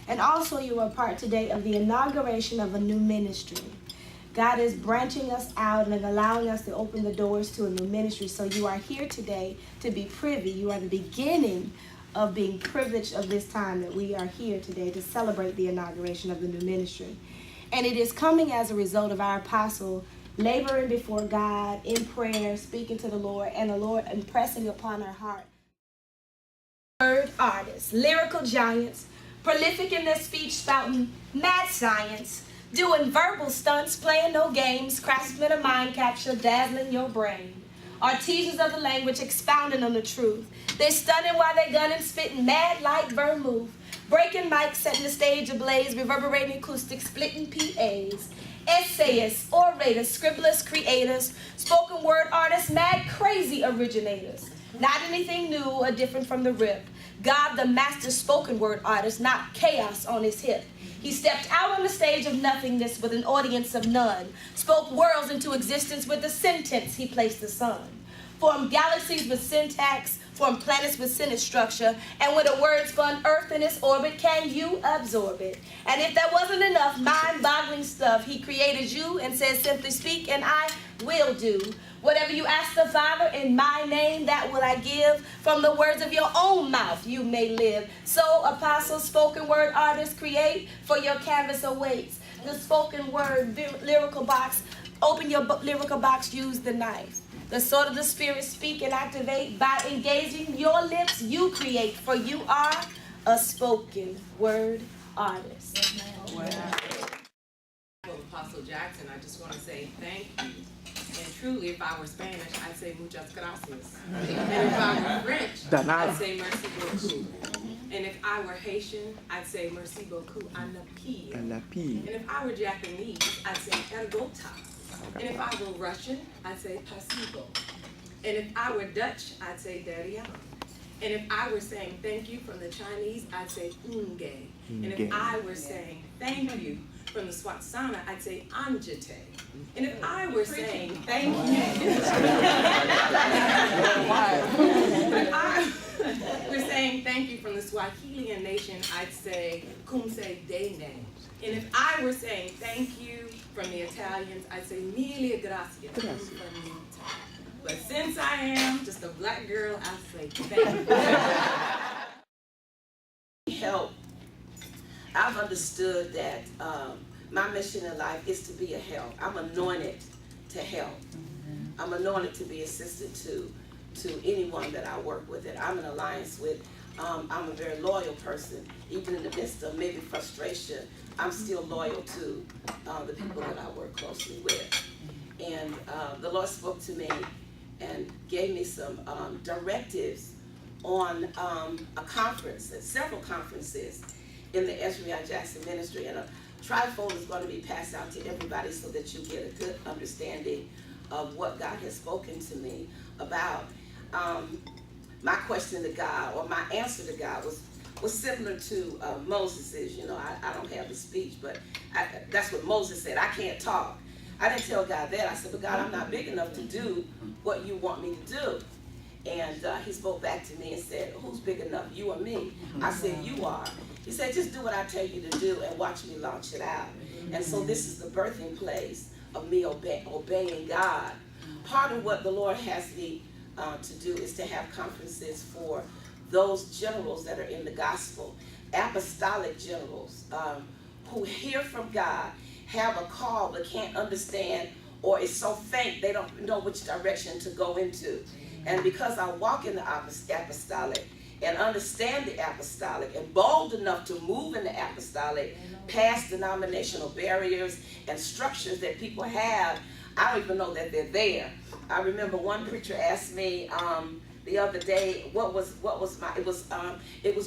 And also you are part today of the inauguration of a new ministry. God is branching us out and allowing us to open the doors to a new ministry. So you are here today to be privy. You are the beginning of being privileged of this time that we are here today to celebrate the inauguration of the new ministry. And it is coming as a result of our apostle laboring before God in prayer, speaking to the Lord, and the Lord impressing upon our heart. Word artists, lyrical giants, prolific in their speech, spouting mad science, doing verbal stunts, playing no games, craftsmen of mind capture, dazzling your brain. Artisans of the language, expounding on the truth. They're stunning while they're gunning, spitting mad like vermouth. Breaking mics, setting the stage ablaze, reverberating acoustics, splitting PAs. Essayists, orators, scribblers, creators, spoken word artists, mad crazy originators. Not anything new or different from the rip. God, the master spoken word artist, not chaos on his hip. He stepped out on the stage of nothingness with an audience of none. Spoke worlds into existence with a sentence, he placed the sun. Formed galaxies with syntax, formed planets with sentence structure, and with a word spun earth in its orbit, can you absorb it? And if that wasn't enough mind-boggling stuff, he created you and said, simply speak, and I will do. Whatever you ask the Father in my name, that will I give. From the words of your own mouth you may live. So, apostle, spoken word artists, create, for your canvas awaits. The spoken word lyrical box, open your lyrical box, use the knife. The sword of the Spirit, speak and activate. By engaging your lips, you create, for you are a spoken word artist. Apostle Jackson, I just want to say thank you. And truly, if I were Spanish, I'd say muchas gracias. And if I were French, I'd say merci beaucoup. And if I were Haitian, I'd say merci beaucoup, a la pie. And if I were Japanese, I'd say ergota. And if I were Russian, I'd say pasibo. And if I were Dutch, I'd say derian. And if I were saying thank you from the Chinese, I'd say unge. And if I were saying thank you from the Swatsana, I'd say anjite. And if I were saying thank you, if I were saying thank you from the Swahilian nation, I'd say kumse dene. And if I were saying thank you from the Italians, I'd say mille grazie. But since I am just a black girl, I say thank you. Help. I've understood that my mission in life is to be a help. I'm anointed to help. I'm anointed to be assistant to anyone that I work with, that I'm in alliance with. I'm a very loyal person. Even in the midst of maybe frustration, I'm still loyal to the people that I work closely with. And the Lord spoke to me and gave me some directives on a conference, several conferences in the Ezreaonne Jackson ministry. And a trifold is going to be passed out to everybody so that you get a good understanding of what God has spoken to me about. My question to God, or my answer to God, was similar to Moses's. You know, I don't have the speech, but that's what Moses said. I can't talk. I didn't tell God that. I said, but God, I'm not big enough to do what you want me to do. And he spoke back to me and said, who's big enough, you or me? I said, you are. He said, just do what I tell you to do and watch me launch it out. And so this is the birthing place of me obeying God. Part of what the Lord has me to do is to have conferences for those generals that are in the gospel, apostolic generals who hear from God, have a call but can't understand, or is so faint they don't know which direction to go into. And because I walk in the apostolic and understand the apostolic and bold enough to move in the apostolic past denominational barriers and structures that people have, I don't even know that they're there. I remember one preacher asked me the other day, it was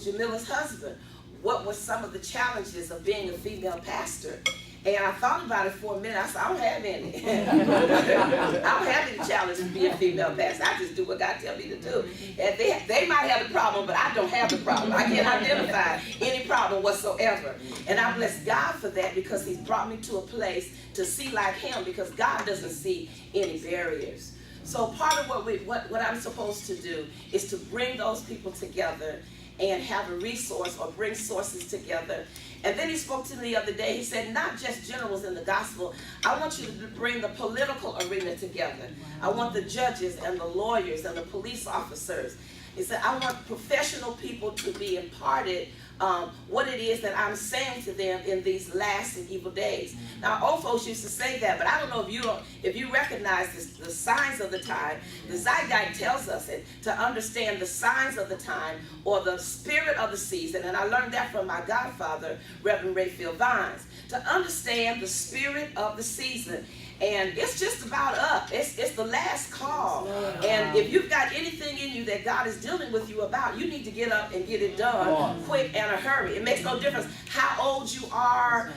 Jamila's husband, what were some of the challenges of being a female pastor? And I thought about it for a minute. I said, I don't have any. I don't have any challenges being a female pastor. I just do what God tells me to do. And they might have the problem, but I don't have the problem. I can't identify any problem whatsoever. And I bless God for that, because he's brought me to a place to see like him, because God doesn't see any barriers. So part of what I'm supposed to do is to bring those people together and have a resource or bring sources together. And then he spoke to me the other day. He said, not just generals in the gospel. I want you to bring the political arena together. I want the judges and the lawyers and the police officers. He said, I want professional people to be imparted what it is that I'm saying to them in these last and evil days. Now, old folks used to say that, but I don't know if you recognize the signs of the time. The Zeitgeist tells us to understand the signs of the time or the spirit of the season, and I learned that from my godfather, Reverend Rayfield Vines, to understand the spirit of the season. And it's just about up. It's the last call. And if you've got anything in you that God is dealing with you about, you need to get up and get it done quick and a hurry. It makes no difference how old you are,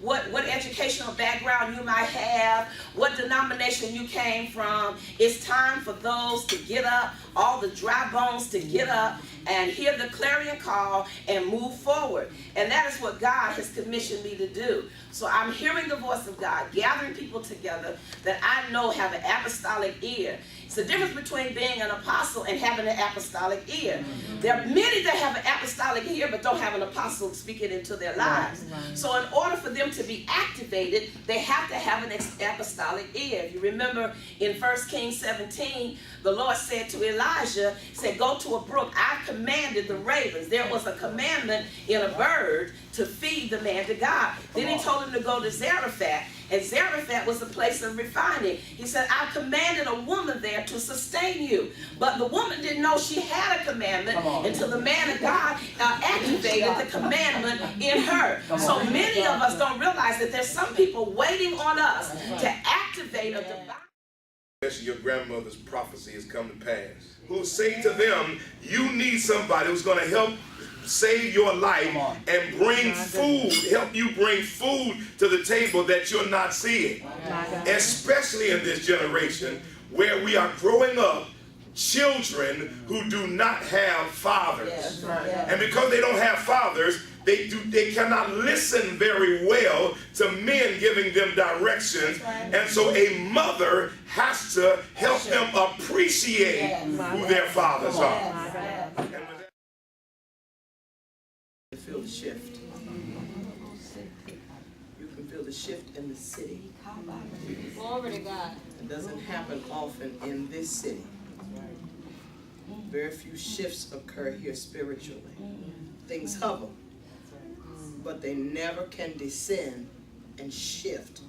what educational background you might have, what denomination you came from. It's time for those to get up, all the dry bones to get up and hear the clarion call and move forward. And that is what God has commissioned me to do. So I'm hearing the voice of God, gathering people together that I know have an apostolic ear. It's the difference between being an apostle and having an apostolic ear. There are many that have an apostolic ear but don't have an apostle speaking into their lives. So in order for them to be activated, they have to have an apostolic ear. If you remember in 1 Kings 17, the Lord said to Elijah, said, go to a brook. I commanded the ravens. There was a commandment in a bird to feed the man to God. Then he told him to go to Zarephath. And Zarephath was a place of refining. He said, I commanded a woman there to sustain you. But the woman didn't know she had a commandment until the man of God activated the commandment in her. So many of us don't realize that there's some people waiting on us to activate a divine. Your grandmother's prophecy has come to pass. Who say to them, you need somebody who's going to help save your life and bring food, help you bring food to the table that you're not seeing. Especially in this generation where we are growing up children who do not have fathers. And because they don't have fathers, they cannot listen very well to men giving them directions. And so a mother has to help them appreciate who their fathers are. Feel the shift. You can feel the shift in the city. Glory to God. It doesn't happen often in this city. Very few shifts occur here spiritually. Things hover, but they never can descend and shift.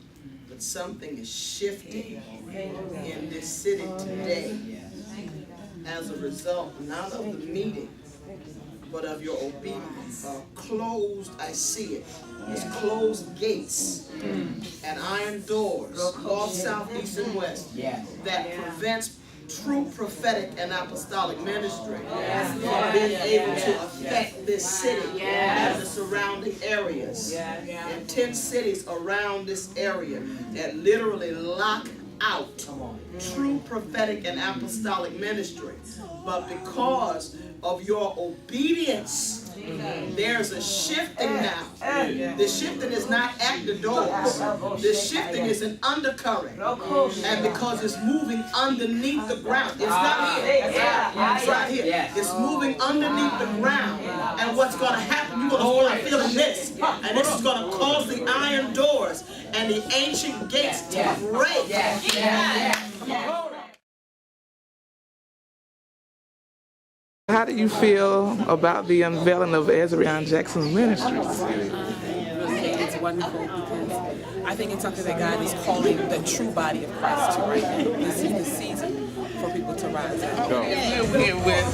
But something is shifting in this city today as a result not of the meeting, but of your obedience. Closed, I see it. It's closed gates and iron doors, north, south, east, and west, that prevents true prophetic and apostolic ministry from being able to affect this city and the surrounding areas. And 10 cities around this area that literally lock out true prophetic and apostolic ministry. But because of your obedience, there's a shifting now. The shifting is not at the doors. The shifting is an undercurrent. And because it's moving underneath the ground. It's not here. It's right here. It's moving underneath the ground. And what's going to happen, you're going to start feeling this. And this is going to cause the iron doors and the ancient gates to break. How do you feel about the unveiling of Ezreaonne Jackson's Ministries? It's wonderful because I think it's something that God is calling the true body of Christ to right now. This is the season for people to rise up. We're here with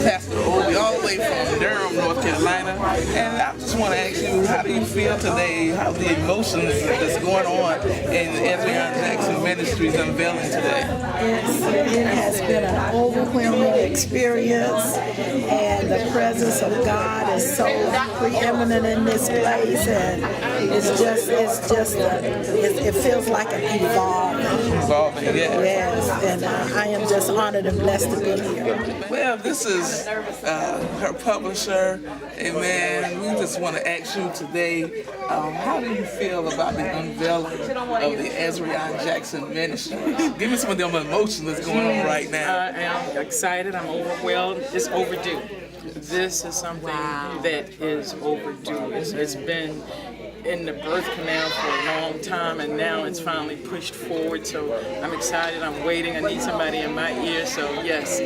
Pastor Obi, all the way from Durham, North Carolina. And I just want to ask you, how do you feel today? How the emotions that's going on in Ezreaonne Jackson Ministries unveiling today? It has been an overwhelming experience, and the presence of God is so preeminent in this place, and it feels like an evolving, yes, and I am just honored and blessed to be here. Well, this is her publisher, amen. We just want want to ask you today, how do you feel about the unveiling of the Ezreaonne Jackson Ministries? Give me some of them emotions that's going on right now. I am excited. I'm overwhelmed. It's overdue. This is something that is overdue. It's been in the birth canal for a long time, and now it's finally pushed forward. So I'm excited. I'm waiting. I need somebody in my ear. So yes,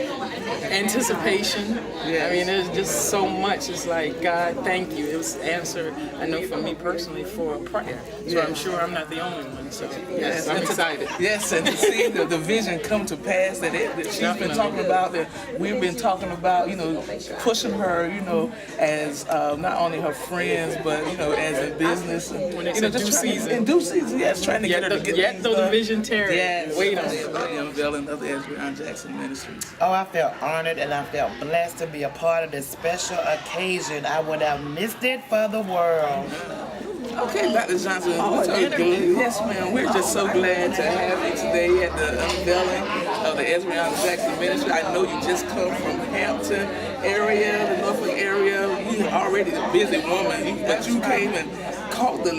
anticipation. I mean, there's just so much. It's like, God, thank you. It was answer, I know for me personally, for a prayer. So I'm sure I'm not the only one. So yes, I'm excited. Yes, and to see the vision come to pass that she's been talking about, that we've been talking about, you know, pushing her, you know, as not only her friends, but, you know, as a business. When it's due season. In due season, yes, trying to get her to get yet though the vision tarries. Yes, wait on it. The unveiling of the Ezreaonne Jackson Ministries. Oh, I felt honored and I felt blessed to be a part of this special occasion. I would have missed it for the world. Okay, Dr. Johnson, yes ma'am, we're just so glad to have you today at the unveiling of the Ezreaonne Jackson Ministry. I know you just come from Hampton area, the Norfolk area. You're already a busy woman, but you came and caught the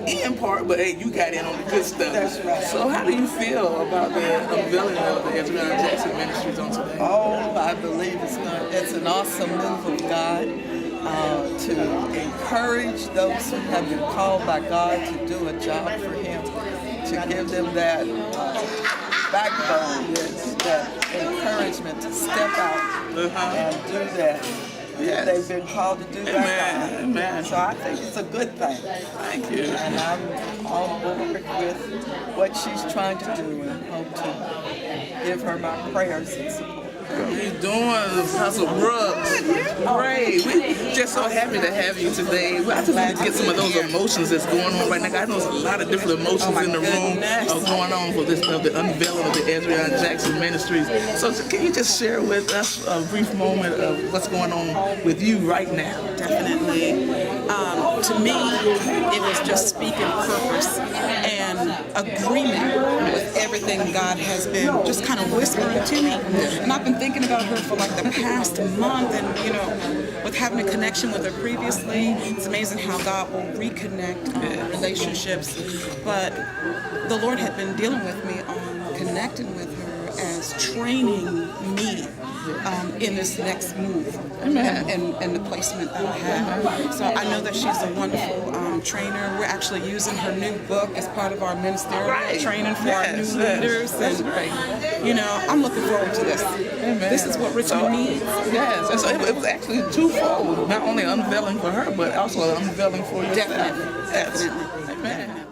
end part, but hey, you got in on the good stuff. That's right. So how do you feel about the unveiling of the Ezreaonne Jackson Ministries on today? Oh, I believe it's an awesome move of God. To encourage those who have been called by God to do a job for Him, to give them that backbone, that encouragement to step out and do that. Yes. They've been called to do that. Amen. So I think it's a good thing. Thank you. And I'm on board with what she's trying to do and hope to give her my prayers and support. How you doing, Apostle Brooks? Great. We're just so happy to have you today. I just want to get some of those emotions that's going on right now. I know there's a lot of different emotions in the room going on for this the unveiling of the Ezreaonne Jackson Ministries. So can you just share with us a brief moment of what's going on with you right now? Definitely. To me, it was just speaking purpose and agreement with everything God has been just kind of whispering to me. And I've been thinking about her for like the past month, and you know, with having a connection with her previously, it's amazing how God will reconnect relationships. But the Lord had been dealing with me on connecting with her as training me in this next move and the placement that I have. So I know that she's a wonderful trainer. We're actually using her new book as part of our ministerial training for our new leaders. That's great. You know, I'm looking forward to this. This is what Richmond needs. Yes, and so it was actually twofold. Not only unveiling for her, but also an unveiling for yourself. Definitely. Amen.